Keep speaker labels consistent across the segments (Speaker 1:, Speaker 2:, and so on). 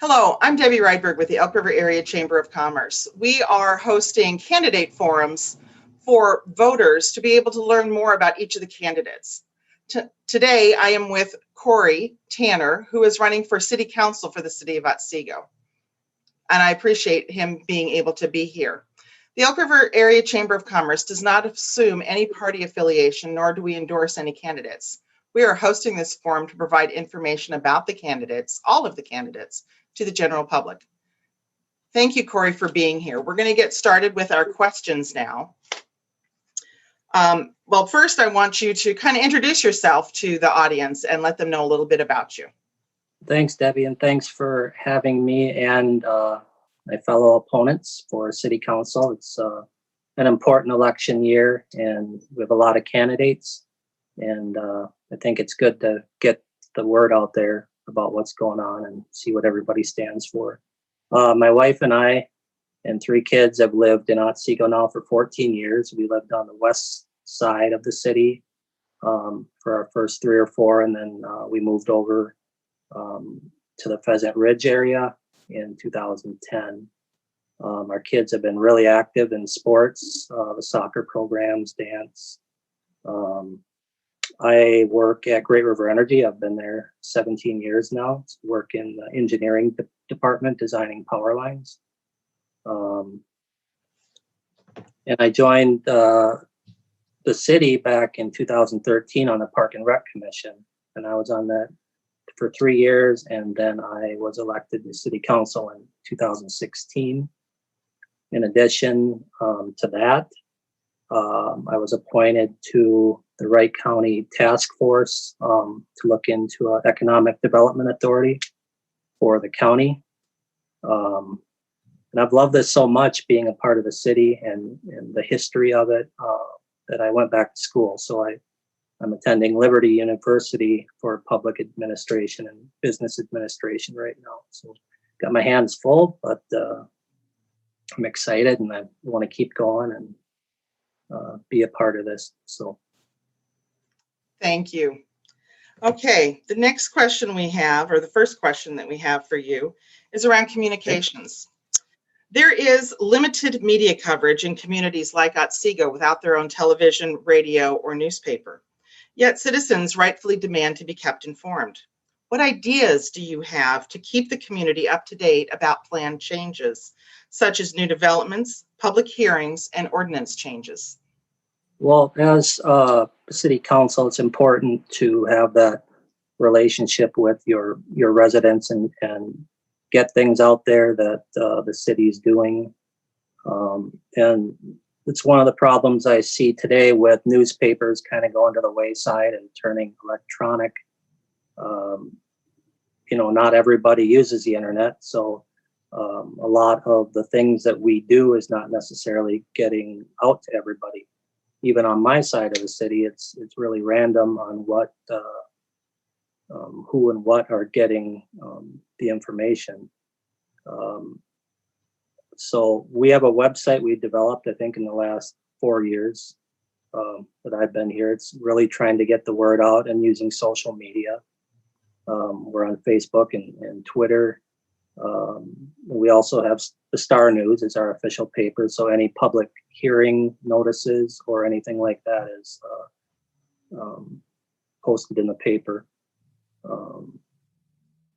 Speaker 1: Hello, I'm Debbie Rydberg with the Elk River Area Chamber of Commerce. We are hosting candidate forums for voters to be able to learn more about each of the candidates. Today, I am with Corey Tanner, who is running for City Council for the City of Otsego. And I appreciate him being able to be here. The Elk River Area Chamber of Commerce does not assume any party affiliation, nor do we endorse any candidates. We are hosting this forum to provide information about the candidates, all of the candidates, to the general public. Thank you, Corey, for being here. We're going to get started with our questions now. Well, first, I want you to kind of introduce yourself to the audience and let them know a little bit about you.
Speaker 2: Thanks, Debbie, and thanks for having me and my fellow opponents for City Council. It's an important election year, and we have a lot of candidates, and I think it's good to get the word out there about what's going on and see what everybody stands for. My wife and I and 3 kids have lived in Otsego now for 14 years. We lived on the west side of the city for our first 3 or 4, and then we moved over to the Pheasant Ridge area in 2010. Our kids have been really active in sports, the soccer programs, dance. I work at Great River Energy. I've been there 17 years now. Work in the engineering department, designing power lines. And I joined the city back in 2013 on the Park and Rec Commission, and I was on that for 3 years, and then I was elected to City Council in 2016. In addition to that, I was appointed to the Wright County Task Force to look into an economic development authority for the county. And I've loved this so much, being a part of the city and the history of it, that I went back to school. So I'm attending Liberty University for public administration and business administration right now. So got my hands full, but I'm excited and I want to keep going and be a part of this. So.
Speaker 1: Thank you. Okay, the next question we have, or the first question that we have for you, is around communications. There is limited media coverage in communities like Otsego without their own television, radio, or newspaper. Yet citizens rightfully demand to be kept informed. What ideas do you have to keep the community up to date about planned changes, such as new developments, public hearings, and ordinance changes?
Speaker 2: Well, as City Council, it's important to have that relationship with your residents and get things out there that the city's doing. And it's one of the problems I see today with newspapers kind of going to the wayside and turning electronic. Not everybody uses the internet, so a lot of the things that we do is not necessarily getting out to everybody. Even on my side of the city, it's really random on what, who and what are getting the information. So we have a website we developed, I think, in the last 4 years that I've been here. It's really trying to get the word out and using social media. We're on Facebook and Twitter. We also have the Star News as our official paper, so any public hearing notices or anything like that is posted in the paper.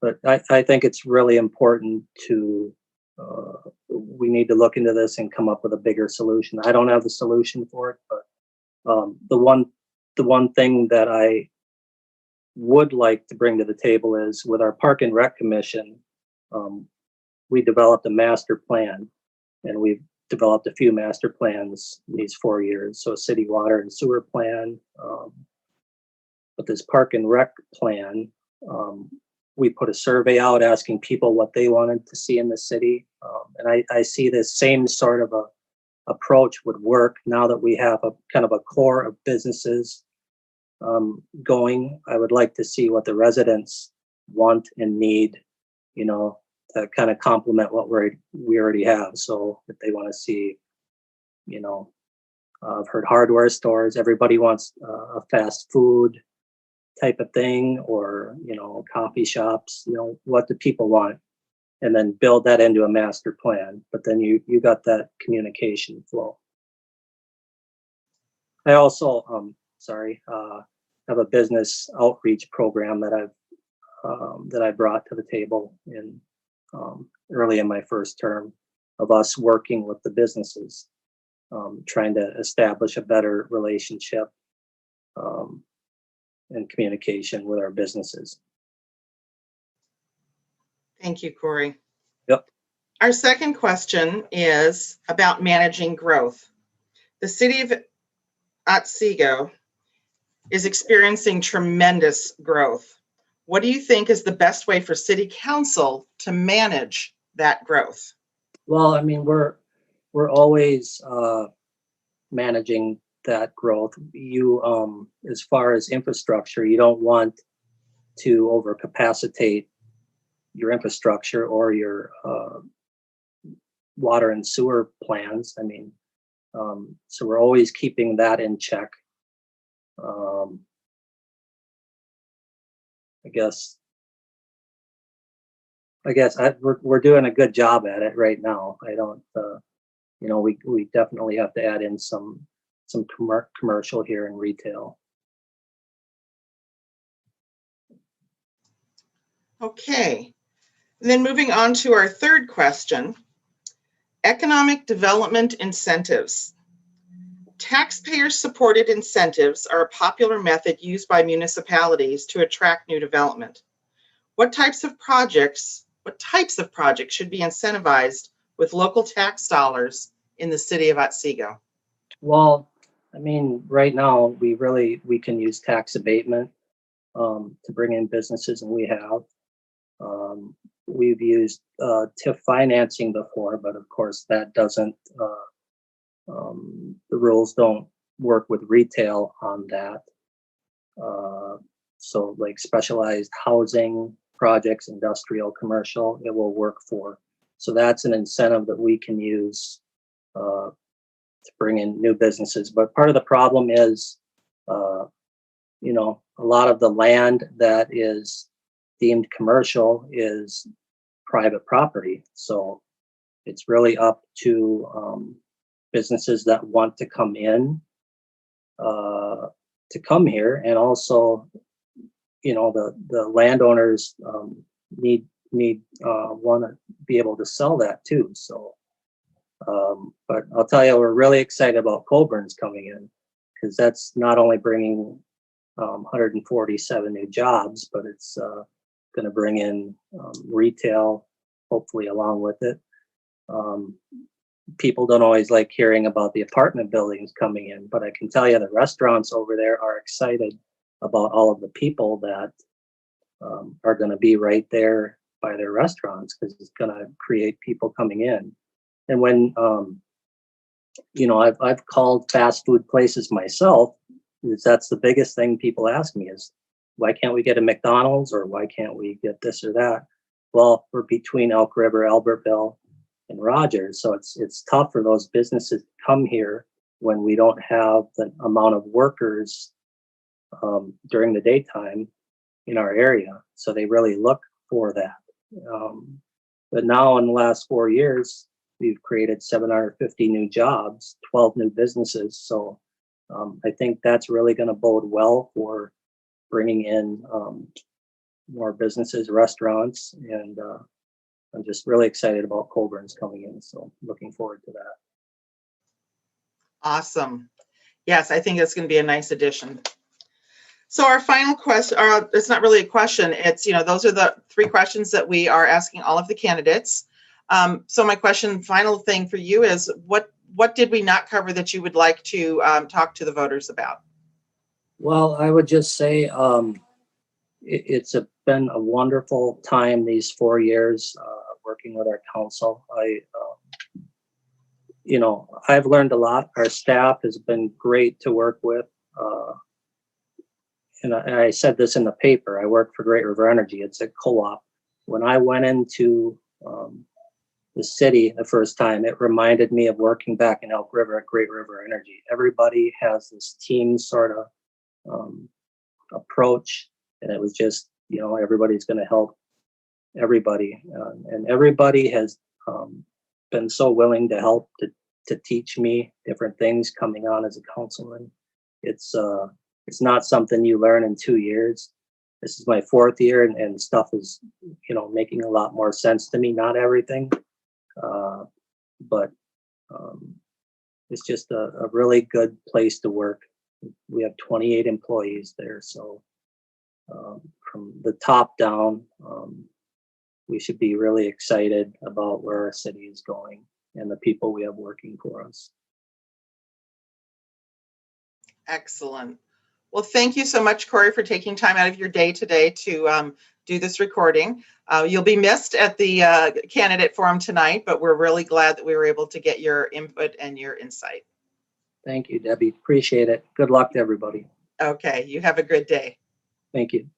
Speaker 2: But I think it's really important to, we need to look into this and come up with a bigger solution. I don't have the solution for it, but the one thing that I would like to bring to the table is, with our Park and Rec Commission, we developed a master plan, and we've developed a few master plans in these 4 years. So a city water and sewer plan, but this Park and Rec plan, we put a survey out asking people what they wanted to see in the city. And I see this same sort of a approach would work now that we have a kind of a core of businesses going. I would like to see what the residents want and need, to kind of complement what we already have. So if they want to see, I've heard hardware stores, everybody wants a fast food type of thing, or, coffee shops, what do people want? and then build that into a master plan. But then you got that communication flow. I also, have a business outreach program that I brought to the table in early in my first term, of us working with the businesses, trying to establish a better relationship and communication with our businesses.
Speaker 1: Thank you, Corey.
Speaker 2: Yep.
Speaker 1: Our second question is about managing growth. The city of Otsego is experiencing tremendous growth. What do you think is the best way for city council to manage that growth?
Speaker 2: Well, I mean, we're always managing that growth. You, as far as infrastructure, you don't want to overcapacitate your infrastructure or your water and sewer plans. I mean, so we're always keeping that in check. We're doing a good job at it right now. I don't, we definitely have to add in some commercial here in retail.
Speaker 1: Okay. And then moving on to our third question, economic development incentives. Taxpayer-supported incentives are a popular method used by municipalities to attract new development. What types of projects should be incentivized with local tax dollars in the city of Otsego?
Speaker 2: Well, I mean, right now we can use tax abatement to bring in businesses, and we have. We've used TIF financing before, but of course that doesn't. The rules don't work with retail on that. So, like specialized housing projects, industrial, commercial, it will work for. So that's an incentive that we can use to bring in new businesses. But part of the problem is, a lot of the land that is deemed commercial is private property. So it's really up to businesses that want to come in to come here, and also, the landowners need want to be able to sell that too. So, but I'll tell you, we're really excited about Colburn's coming in, because that's not only bringing 147 new jobs, but it's going to bring in retail, hopefully, along with it. People don't always like hearing about the apartment buildings coming in, but I can tell you the restaurants over there are excited about all of the people that are going to be right there by their restaurants, because it's going to create people coming in. And when I've called fast food places myself, that's the biggest thing people ask me is, why can't we get a McDonald's, or why can't we get this or that? Well, we're between Elk River, Albertville, and Rogers, so it's tough for those businesses to come here when we don't have the amount of workers during the daytime in our area. So they really look for that. But now in the last 4 years, we've created 750 new jobs, 12 new businesses. So I think that's really going to bode well for bringing in more businesses, restaurants, and I'm just really excited about Colburn's coming in. So looking forward to that.
Speaker 1: Awesome. Yes, I think it's going to be a nice addition. So our final question, or it's not really a question, it's, those are the three questions that we are asking all of the candidates. So my final thing for you is, what did we not cover that you would like to talk to the voters about?
Speaker 2: Well, I would just say it's been a wonderful time these 4 years working with our council. I've learned a lot. Our staff has been great to work with. And I said this in the paper, I work for Great River Energy. It's a co-op. When I went into the city the first time, it reminded me of working back in Elk River at Great River Energy. Everybody has this team sort of approach, and it was just, everybody's going to help everybody, and everybody has been so willing to help to teach me different things coming on as a councilman. It's not something you learn in 2 years. This is my 4th year, and stuff is, making a lot more sense to me. Not everything, but it's just a really good place to work. We have 28 employees there, so from the top down, we should be really excited about where our city is going and the people we have working for us.
Speaker 1: Excellent. Well, thank you so much, Corey, for taking time out of your day today to do this recording. You'll be missed at the candidate forum tonight, but we're really glad that we were able to get your input and your insight.
Speaker 2: Thank you, Debbie. Appreciate it. Good luck to everybody.
Speaker 1: Okay, you have a good day.
Speaker 2: Thank you.